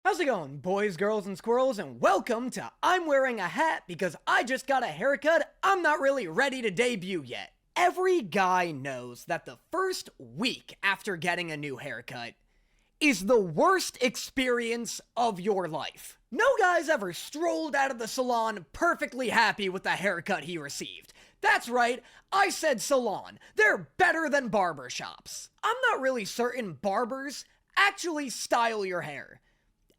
How's it going, boys, girls, and squirrels, and welcome to I'm Wearing a Hat because I just got a haircut. I'm not really ready to debut yet. Every guy knows that the first week after getting a new haircut is the worst experience of your life. No guy's ever strolled out of the salon perfectly happy with the haircut he received. That's right, I said salon. They're better than barbershops. I'm not really certain barbers actually style your hair.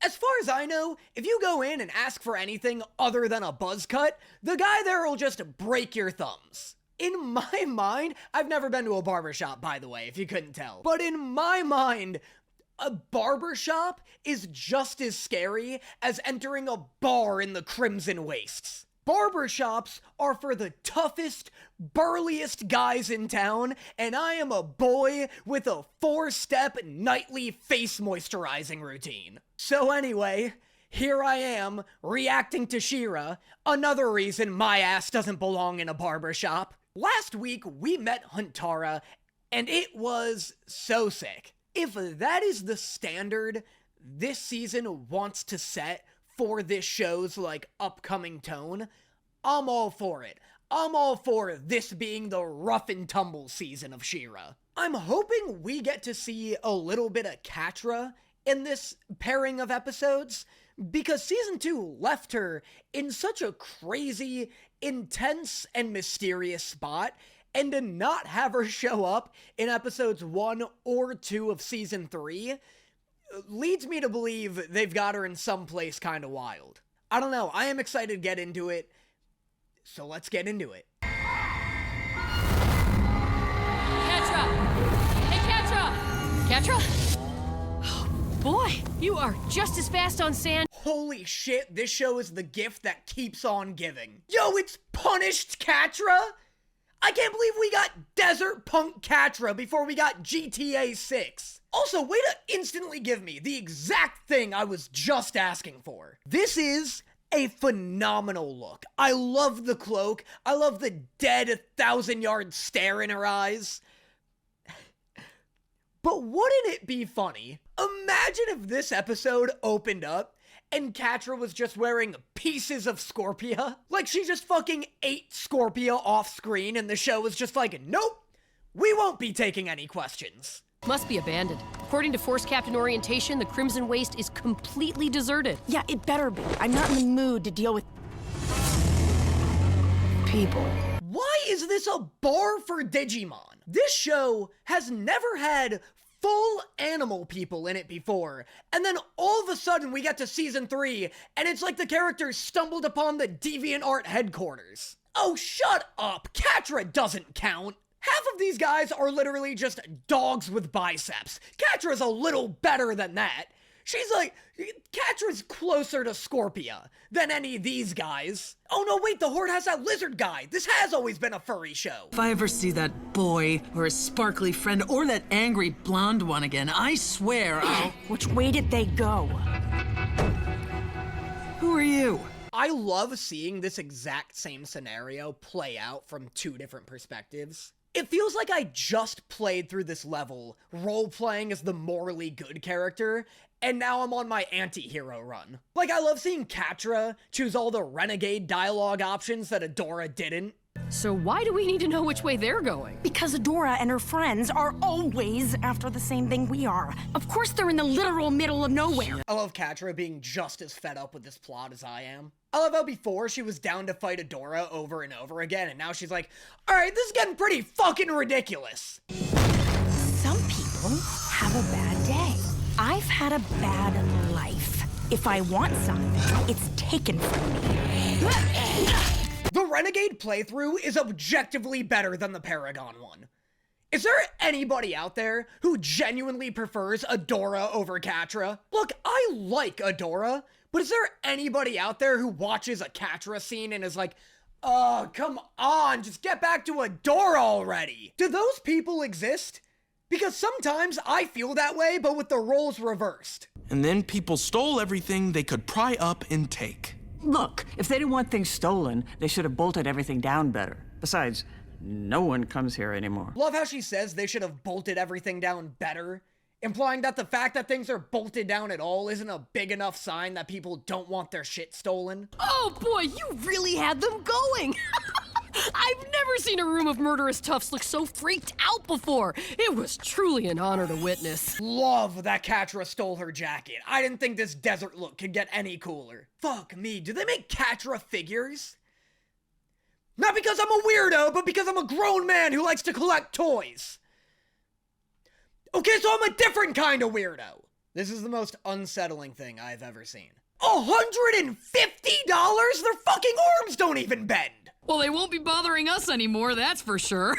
As far as I know, if you go in and ask for anything other than a buzz cut, the guy there will just break your thumbs. In my mind, I've never been to a barbershop, by the way, if you couldn't tell. But in my mind, a barbershop is just as scary as entering a bar in the Crimson Wastes. Barbershops are for the toughest, burliest guys in town, and I am a boy with a 4-step nightly face moisturizing routine. So anyway, here I am, reacting to She-Ra, another reason my ass doesn't belong in a barbershop. Last week, we met Huntara, and it was so sick. If that is the standard this season wants to set for this show's, upcoming tone, I'm all for it. I'm all for this being the rough and tumble season of She-Ra. I'm hoping we get to see a little bit of Catra in this pairing of episodes, because Season 2 left her in such a crazy, intense, and mysterious spot, and to not have her show up in episodes 1 or 2 of Season 3 leads me to believe they've got her in some place kind of wild. I don't know, I am excited to get into it, so let's get into it. Catra! Hey, Catra! Catra? Boy, you are just as fast on sand. Holy shit, this show is the gift that keeps on giving. Yo, it's Punished Catra? I can't believe we got Desert Punk Catra before we got GTA 6. Also, way to instantly give me the exact thing I was just asking for. This is a phenomenal look. I love the cloak. I love the dead 1,000-yard stare in her eyes. But wouldn't it be funny? Imagine if this episode opened up and Catra was just wearing pieces of Scorpia. Like she just fucking ate Scorpia off screen and the show was just like, nope, we won't be taking any questions. Must be abandoned. According to Force Captain Orientation, the Crimson Waste is completely deserted. Yeah, it better be. I'm not in the mood to deal with people. Why is this a bar for Digimon? This show has never had full animal people in it before, and then all of a sudden we get to Season 3, and it's like the characters stumbled upon the DeviantArt headquarters. Oh, shut up! Catra doesn't count! Half of these guys are literally just dogs with biceps. Catra's a little better than that. She's like, Catra's closer to Scorpia than any of these guys. Oh no, wait, the Horde has that lizard guy. This has always been a furry show. If I ever see that boy or a sparkly friend or that angry blonde one again, I swear I'll... Which way did they go? Who are you? I love seeing this exact same scenario play out from two different perspectives. It feels like I just played through this level, role-playing as the morally good character, and now I'm on my anti-hero run. Like, I love seeing Catra choose all the Renegade dialogue options that Adora didn't. So why do we need to know which way they're going? Because Adora and her friends are always after the same thing we are. Of course they're in the literal middle of nowhere. I love Catra being just as fed up with this plot as I am. I love how before she was down to fight Adora over and over again, and now she's like, alright, this is getting pretty fucking ridiculous. Some people have a bad day. I've had a bad life. If I want something, it's taken from me. The Renegade playthrough is objectively better than the Paragon one. Is there anybody out there who genuinely prefers Adora over Catra? Look, I like Adora, but is there anybody out there who watches a Catra scene and is like, oh, come on, just get back to Adora already? Do those people exist? Because sometimes I feel that way, but with the roles reversed. And then people stole everything they could pry up and take. Look, if they didn't want things stolen, they should have bolted everything down better. Besides, no one comes here anymore. Love how she says they should have bolted everything down better Implying that the fact that things are bolted down at all isn't a big enough sign that people don't want their shit stolen. Oh boy, you really had them going! I've never seen a room of murderous toughs look so freaked out before. It was truly an honor to witness. Love that Catra stole her jacket. I didn't think this desert look could get any cooler. Fuck me, do they make Catra figures? Not because I'm a weirdo, but because I'm a grown man who likes to collect toys. Okay, so I'm a different kind of weirdo. This is the most unsettling thing I've ever seen. $150? Their fucking arms don't even bend. Well, they won't be bothering us anymore, that's for sure.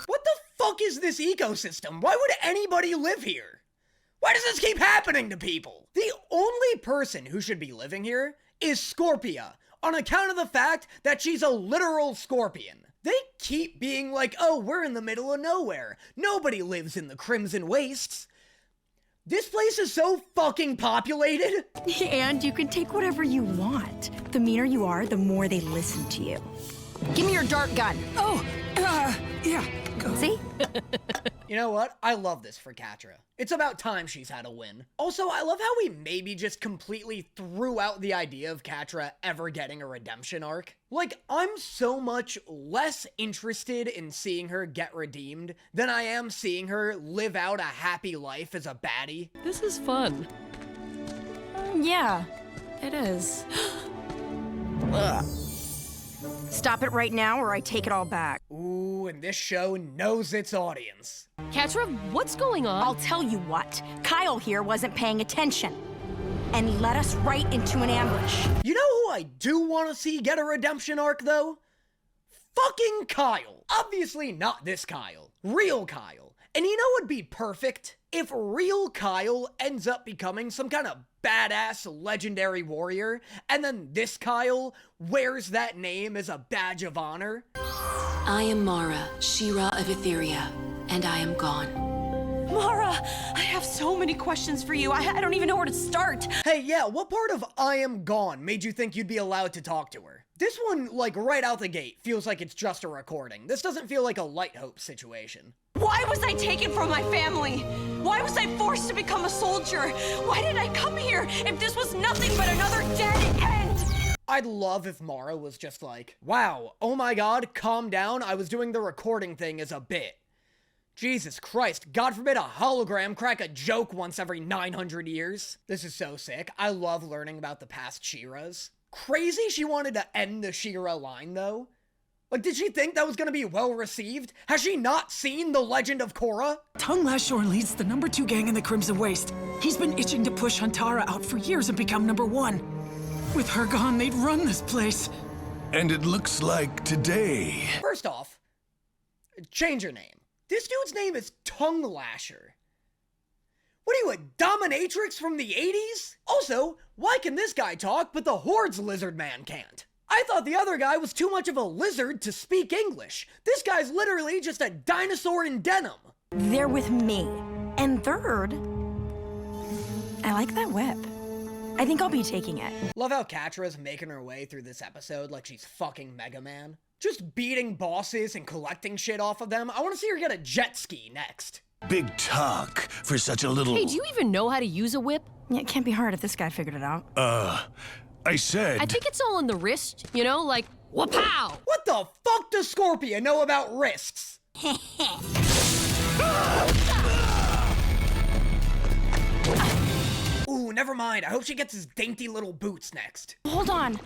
What the fuck is this ecosystem? Why would anybody live here? Why does this keep happening to people? The only person who should be living here is Scorpia, on account of the fact that she's a literal scorpion. They keep being like, oh, we're in the middle of nowhere. Nobody lives in the Crimson Wastes. This place is so fucking populated. And you can take whatever you want. The meaner you are, the more they listen to you. Give me your dart gun. Oh, yeah. See? You know what? I love this for Catra. It's about time she's had a win. Also, I love how we maybe just completely threw out the idea of Catra ever getting a redemption arc. Like, I'm so much less interested in seeing her get redeemed than I am seeing her live out a happy life as a baddie. This is fun. Yeah, it is. Stop it right now or I take it all back. Ooh, and this show knows its audience. Catra, what's going on? I'll tell you what. Kyle here wasn't paying attention and led us right into an ambush. You know who I do want to see get a redemption arc, though? Fucking Kyle. Obviously not this Kyle. Real Kyle. And you know what would be perfect? If real Kyle ends up becoming some kind of badass legendary warrior, and then this Kyle wears that name as a badge of honor. I am Mara, She-Ra of Etheria, and I am gone. Mara, I have so many questions for you. I don't even know where to start. Hey, yeah, what part of I am gone made you think you'd be allowed to talk to her? This one, like, right out the gate, feels like it's just a recording. This doesn't feel like a Light Hope situation. Why was I taken from my family? Why was I forced to become a soldier? Why did I come here if this was nothing but another dead end? I'd love if Mara was just like, wow, oh my god, calm down, I was doing the recording thing as a bit. Jesus Christ, God forbid a hologram crack a joke once every 900 years. This is so sick. I love learning about the past She-Ras. Crazy she wanted to end the She-Ra line, though. Like, did she think that was gonna be well received? Has she not seen The Legend of Korra? Tung Lashor leads the #2 gang in the Crimson Waste. He's been itching to push Huntara out for years and become #1. With her gone, they'd run this place. And it looks like today. First off, change your name. This dude's name is Tung Lasher. What are you, a dominatrix from the 80s? Also, why can this guy talk, but the Horde's lizard man can't? I thought the other guy was too much of a lizard to speak English. This guy's literally just a dinosaur in denim. They're with me. And third, I like that whip. I think I'll be taking it. Love how Catra's making her way through this episode like she's fucking Mega Man. Just beating bosses and collecting shit off of them. I want to see her get a jet ski next. Big talk for such a little... Hey, do you even know how to use a whip? Yeah, it can't be hard if this guy figured it out. I said... I think it's all in the wrist, you know, like, wha-pow! What the fuck does Scorpia know about wrists? Ooh, never mind. I hope she gets his dainty little boots next. Hold on.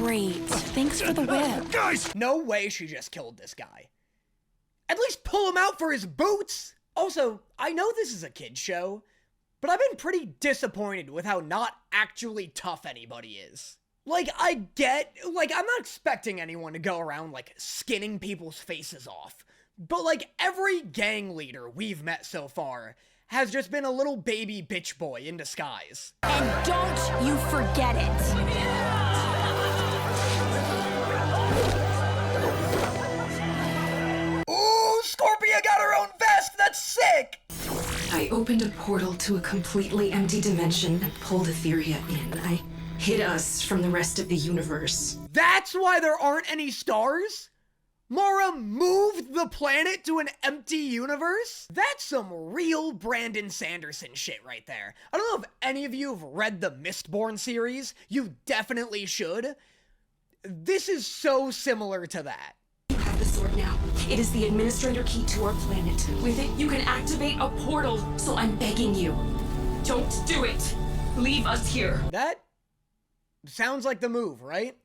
Great. Thanks for the whip. Guys! No way she just killed this guy. At least pull him out for his boots! Also, I know this is a kid's show, but I've been pretty disappointed with how not actually tough anybody is. Like, I'm not expecting anyone to go around, like, skinning people's faces off. But, like, every gang leader we've met so far has just been a little baby bitch boy in disguise. And don't you forget it. Ooh, Scorpia got her own vest! That's sick! I owe opened a portal to a completely empty dimension and pulled Etheria in. I hid us from the rest of the universe. That's why there aren't any stars? Mara moved the planet to an empty universe? That's some real Brandon Sanderson shit right there. I don't know if any of you have read the Mistborn series. You definitely should. This is so similar to that. You have the sword now. It is the administrator key to our planet. With it, you can activate a portal, so I'm begging you. Don't do it. Leave us here. That sounds like the move, right?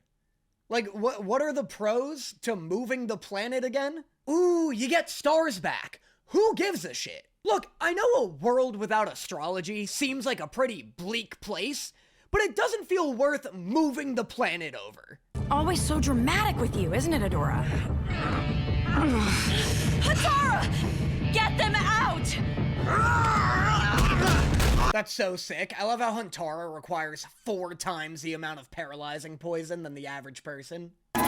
Like, what are the pros to moving the planet again? Ooh, you get stars back. Who gives a shit? Look, I know a world without astrology seems like a pretty bleak place, but it doesn't feel worth moving the planet over. Always so dramatic with you, isn't it, Adora? Hatara! Get them out! That's so sick. I love how Huntara requires 4 times the amount of paralyzing poison than the average person. A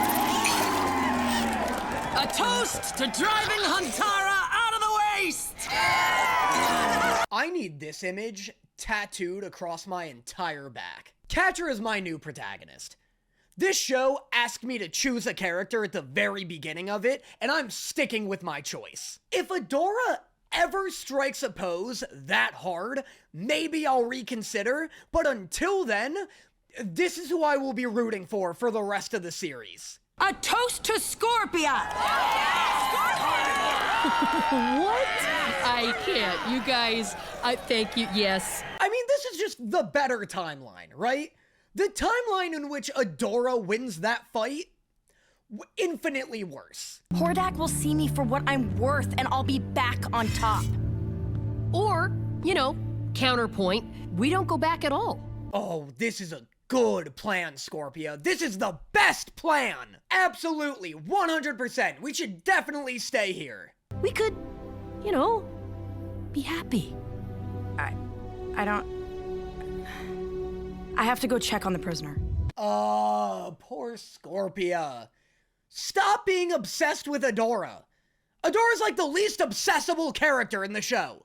toast to driving Huntara out of the waste! I need this image tattooed across my entire back. Catra is my new protagonist. This show asked me to choose a character at the very beginning of it, and I'm sticking with my choice. If Adora ever strikes a pose that hard, maybe I'll reconsider, but until then, this is who I will be rooting for the rest of the series. A toast to Scorpia! What? I can't. You guys, thank you. Yes. I mean, this is just the better timeline, right? The timeline in which Adora wins that fight, infinitely worse. Hordak will see me for what I'm worth, and I'll be back on top. Or, you know, counterpoint, we don't go back at all. Oh, this is a good plan, Scorpia. This is the best plan! Absolutely, 100%. We should definitely stay here. We could, you know, be happy. I have to go check on the prisoner. Oh, poor Scorpia. Stop being obsessed with Adora. Adora's like the least obsessible character in the show.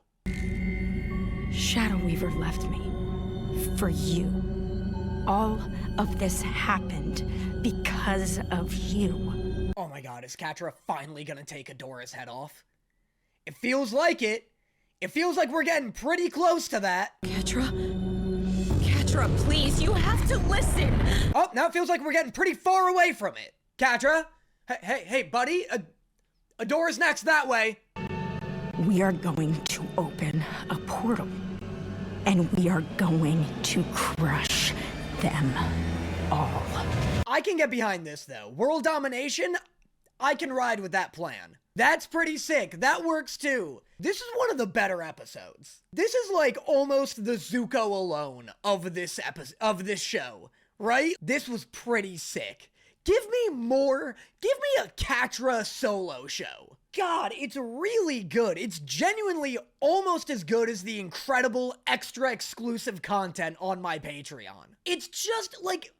Shadow Weaver left me for you. All of this happened because of you. Oh my god, is Catra finally gonna take Adora's head off? It feels like it. It feels like we're getting pretty close to that. Catra, please, you have to listen. Oh, now it feels like we're getting pretty far away from it. Catra? Hey, buddy. Adora's next that way. We are going to open a portal, and we are going to crush them all. I can get behind this, though. World domination? I can ride with that plan. That's pretty sick. That works, too. This is one of the better episodes. This is like almost the Zuko alone of this show, right? This was pretty sick. Give me more. Give me a Catra solo show. God, it's really good. It's genuinely almost as good as the incredible extra exclusive content on my Patreon. It's just like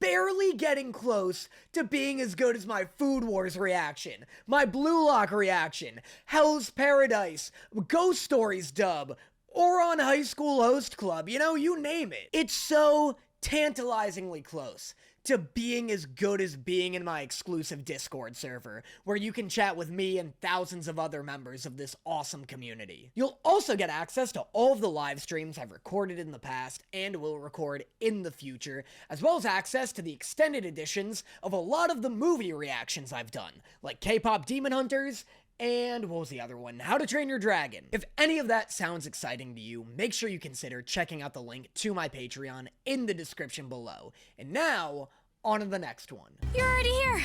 barely getting close to being as good as my Food Wars reaction, my Blue Lock reaction, Hell's Paradise, Ghost Stories dub, or on High School Host Club, you know, you name it. It's so tantalizingly close to being as good as being in my exclusive Discord server, where you can chat with me and thousands of other members of this awesome community. You'll also get access to all of the live streams I've recorded in the past and will record in the future, as well as access to the extended editions of a lot of the movie reactions I've done, like K-Pop Demon Hunters, and what was the other one? How to Train Your Dragon. If any of that sounds exciting to you, make sure you consider checking out the link to my Patreon in the description below. And now, on to the next one. You're already here.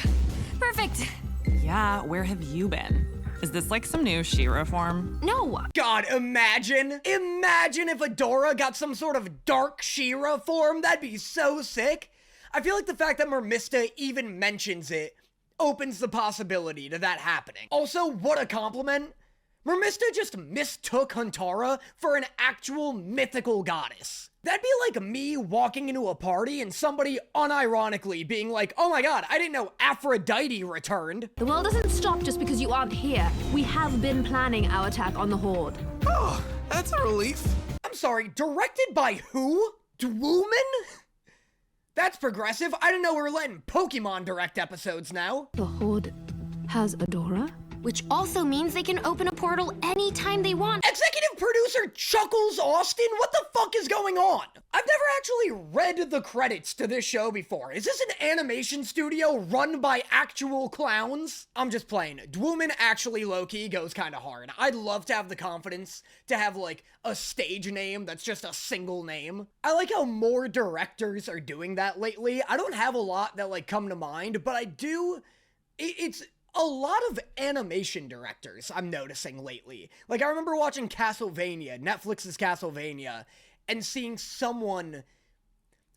Perfect. Yeah, where have you been? Is this like some new She-Ra form? No. God, imagine if Adora got some sort of dark She-Ra form. That'd be so sick. I feel like the fact that Mermista even mentions it opens the possibility to that happening. Also, what a compliment. Mermista just mistook Huntara for an actual mythical goddess. That'd be like me walking into a party and somebody unironically being like, oh my god, I didn't know Aphrodite returned. The world doesn't stop just because you aren't here. We have been planning our attack on the Horde. Oh, That's a relief. I'm sorry, directed by who? Dwooman? That's progressive. I didn't know we were letting Pokemon direct episodes now. The Horde has Adora? Which also means they can open a portal anytime they want. Executive producer Chuckles Austin? What the fuck is going on? I've never actually read the credits to this show before. Is this an animation studio run by actual clowns? I'm just playing. Dwooman actually low-key goes kind of hard. I'd love to have the confidence to have like a stage name that's just a single name. I like how more directors are doing that lately. I don't have a lot that like come to mind, but I do. It's a lot of animation directors I'm noticing lately. Like, I remember watching Castlevania, Netflix's Castlevania, and seeing someone,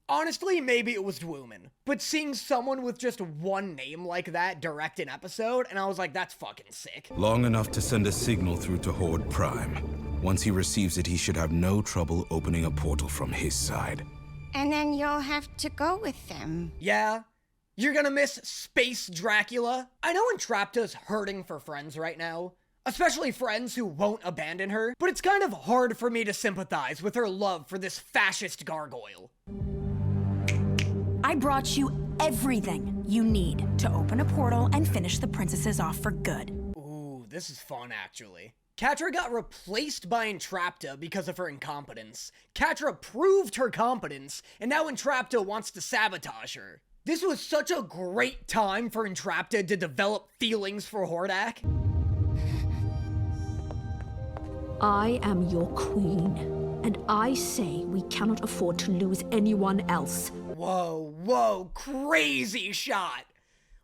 honestly, maybe it was Dwooman, but seeing someone with just one name like that direct an episode, and I was like, that's fucking sick. Long enough to send a signal through to Horde Prime. Once he receives it, he should have no trouble opening a portal from his side. And then you'll have to go with them. Yeah. You're gonna miss Space Dracula. I know Entrapta's hurting for friends right now, especially friends who won't abandon her, but it's kind of hard for me to sympathize with her love for this fascist gargoyle. I brought you everything you need to open a portal and finish the princesses off for good. Ooh, this is fun, actually. Catra got replaced by Entrapta because of her incompetence. Catra proved her competence, and now Entrapta wants to sabotage her. This was such a great time for Entrapta to develop feelings for Hordak. I am your queen, and I say we cannot afford to lose anyone else. Whoa, crazy shot.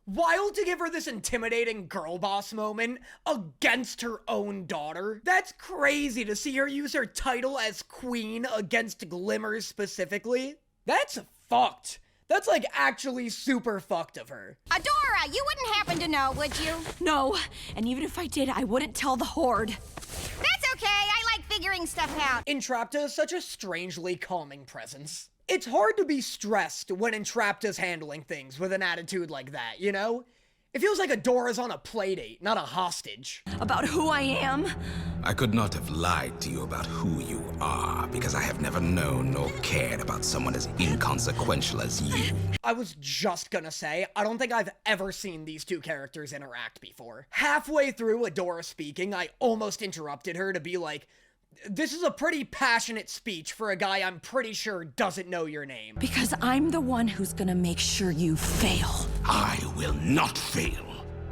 Wild to give her this intimidating girl boss moment against her own daughter. That's crazy to see her use her title as queen against Glimmer specifically. That's fucked. That's like actually super fucked of her. Adora, you wouldn't happen to know, would you? No, and even if I did, I wouldn't tell the Horde. That's okay, I like figuring stuff out. Entrapta is such a strangely calming presence. It's hard to be stressed when Entrapta's handling things with an attitude like that, you know? It feels like Adora's on a playdate, not a hostage. About who I am? I could not have lied to you about who you are, because I have never known nor cared about someone as inconsequential as you. I was just gonna say, I don't think I've ever seen these two characters interact before. Halfway through Adora speaking, I almost interrupted her to be like, this is a pretty passionate speech for a guy I'm pretty sure doesn't know your name. Because I'm the one who's gonna make sure you fail. I will not fail.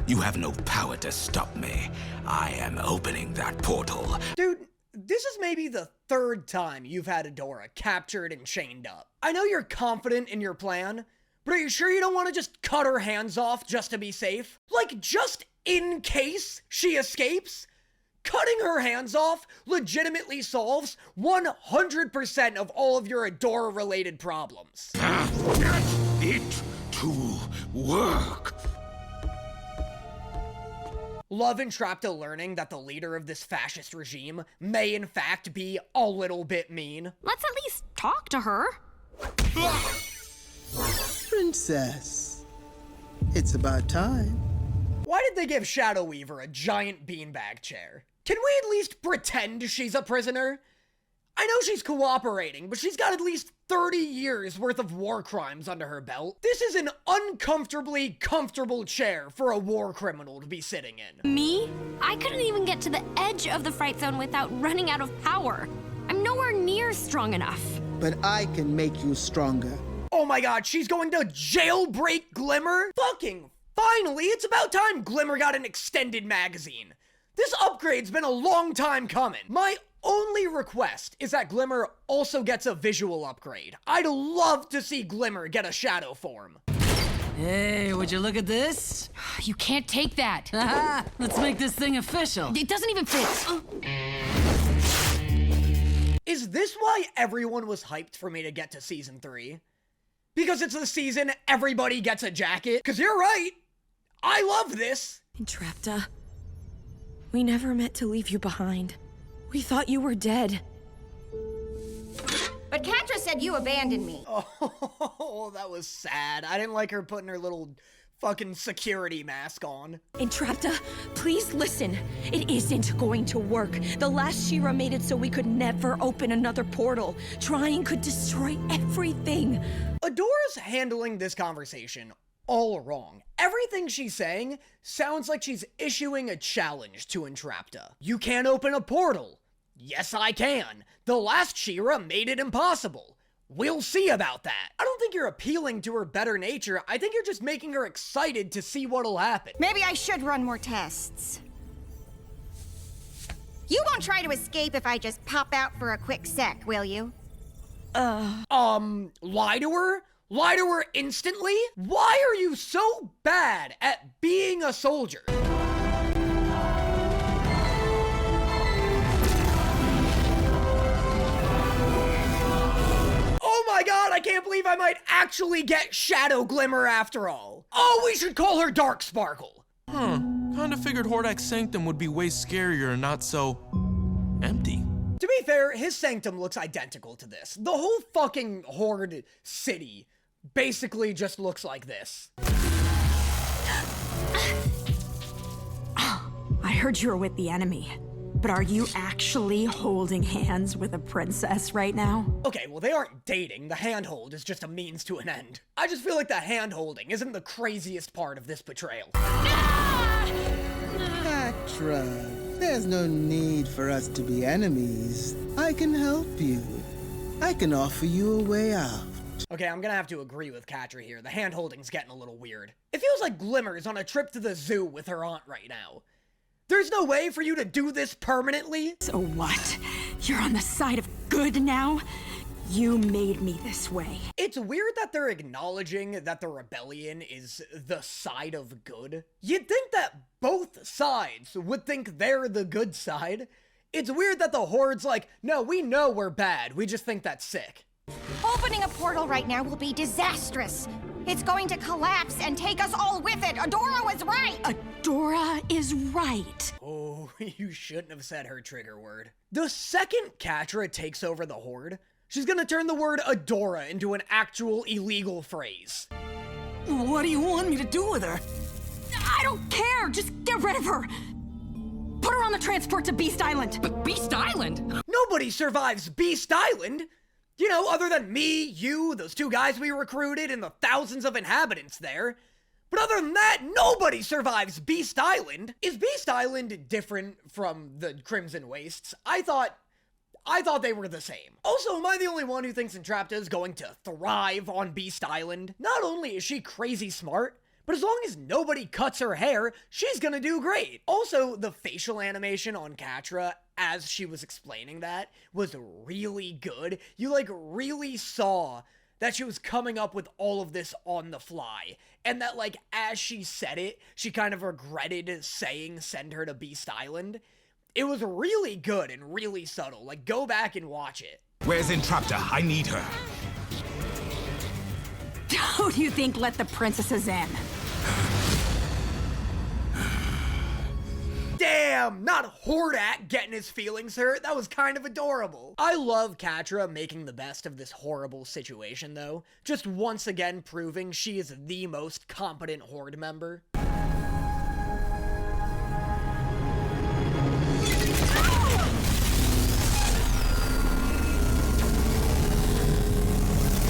You have no power to stop me. I am opening that portal. Dude, this is maybe the third time you've had Adora captured and chained up. I know you're confident in your plan, but are you sure you don't want to just cut her hands off just to be safe? Like, just in case she escapes? Cutting her hands off legitimately solves 100% of all of your Adora-related problems. Get it to work. Love Entrapta learning that the leader of this fascist regime may in fact be a little bit mean. Let's at least talk to her. Princess, it's about time. Why did they give Shadow Weaver a giant beanbag chair? Can we at least pretend she's a prisoner? I know she's cooperating, but she's got at least 30 years worth of war crimes under her belt. This is an uncomfortably comfortable chair for a war criminal to be sitting in. Me? I couldn't even get to the edge of the fright zone without running out of power. I'm nowhere near strong enough. But I can make you stronger. Oh my god, she's going to jailbreak Glimmer? Fucking finally, it's about time Glimmer got an extended magazine. This upgrade's been a long time coming. My only request is that Glimmer also gets a visual upgrade. I'd love to see Glimmer get a shadow form. Hey, would you look at this? You can't take that. Let's make this thing official. It doesn't even fit. Is this why everyone was hyped for me to get to season 3? Because it's the season everybody gets a jacket? Because you're right. I love this. Entrapta, we never meant to leave you behind. We thought you were dead. But Catra said you abandoned me. Oh, that was sad. I didn't like her putting her little fucking security mask on. Entrapta, please listen. It isn't going to work. The last She-Ra made it so we could never open another portal. Trying could destroy everything. Adora's handling this conversation all wrong. Everything she's saying sounds like she's issuing a challenge to Entrapta. You can't open a portal. Yes, I can. The last She-Ra made it impossible. We'll see about that. I don't think you're appealing to her better nature. I think you're just making her excited to see what'll happen. Maybe I should run more tests. You won't try to escape if I just pop out for a quick sec, will you? Lie to her? Lie to her instantly? Why are you so bad at being a soldier? Oh my god, I can't believe I might actually get Shadow Glimmer after all. Oh, we should call her Dark Sparkle. Kinda figured Hordak's Sanctum would be way scarier and not so empty. To be fair, his Sanctum looks identical to this. The whole fucking Horde city basically just looks like this. I heard you were with the enemy, but are you actually holding hands with a princess right now? Okay, well, they aren't dating. The handhold is just a means to an end. I just feel like the handholding isn't the craziest part of this betrayal. Catra, there's no need for us to be enemies. I can help you. I can offer you a way out. Okay, I'm gonna have to agree with Catra here. The handholding's getting a little weird. It feels like Glimmer's on a trip to the zoo with her aunt right now. There's no way for you to do this permanently? So what? You're on the side of good now? You made me this way. It's weird that they're acknowledging that the rebellion is the side of good. You'd think that both sides would think they're the good side. It's weird that the Horde's like, no, we know we're bad, we just think that's sick. Opening a portal right now will be disastrous. It's going to collapse and take us all with it. Adora was right. Adora is right. Oh, you shouldn't have said her trigger word. The second Catra takes over the Horde, she's gonna turn the word Adora into an actual illegal phrase. What do you want me to do with her? I don't care. Just get rid of her. Put her on the transport to Beast Island. But Beast Island? Nobody survives Beast Island. You know, other than me, you, those two guys we recruited, and the thousands of inhabitants there. But other than that, nobody survives Beast Island. Is Beast Island different from the Crimson Wastes? I thought they were the same. Also, am I the only one who thinks Entrapta is going to thrive on Beast Island? Not only is she crazy smart, but as long as nobody cuts her hair, she's gonna do great. Also, the facial animation on Catra, as she was explaining that, was really good. You, like, really saw that she was coming up with all of this on the fly. And that, like, as she said it, she kind of regretted saying send her to Beast Island. It was really good and really subtle. Like, go back and watch it. Where's Entrapta? I need her. Who do you think let the princesses in? Damn, not Hordak getting his feelings hurt. That was kind of adorable. I love Catra making the best of this horrible situation, though. Just once again proving she is the most competent Horde member.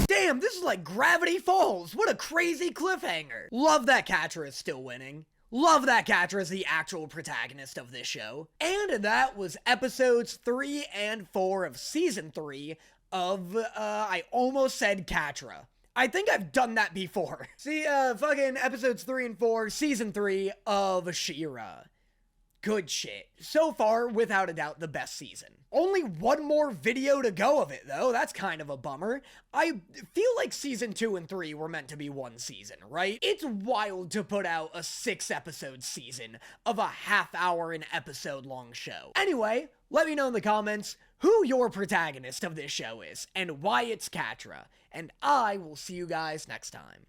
Damn, this is like Gravity Falls. What a crazy cliffhanger. Love that Catra is still winning. Love that Catra is the actual protagonist of this show. And that was episodes 3 and 4 of season 3 of, I almost said Catra. I think I've done that before. See, fucking episodes 3 and 4, season 3 of She-Ra. Good shit. So far, without a doubt, the best season. Only one more video to go of it, though. That's kind of a bummer. I feel like season 2 and 3 were meant to be one season, right? It's wild to put out a 6-episode season of a half-hour an episode long show. Anyway, let me know in the comments who your protagonist of this show is and why it's Catra. And I will see you guys next time.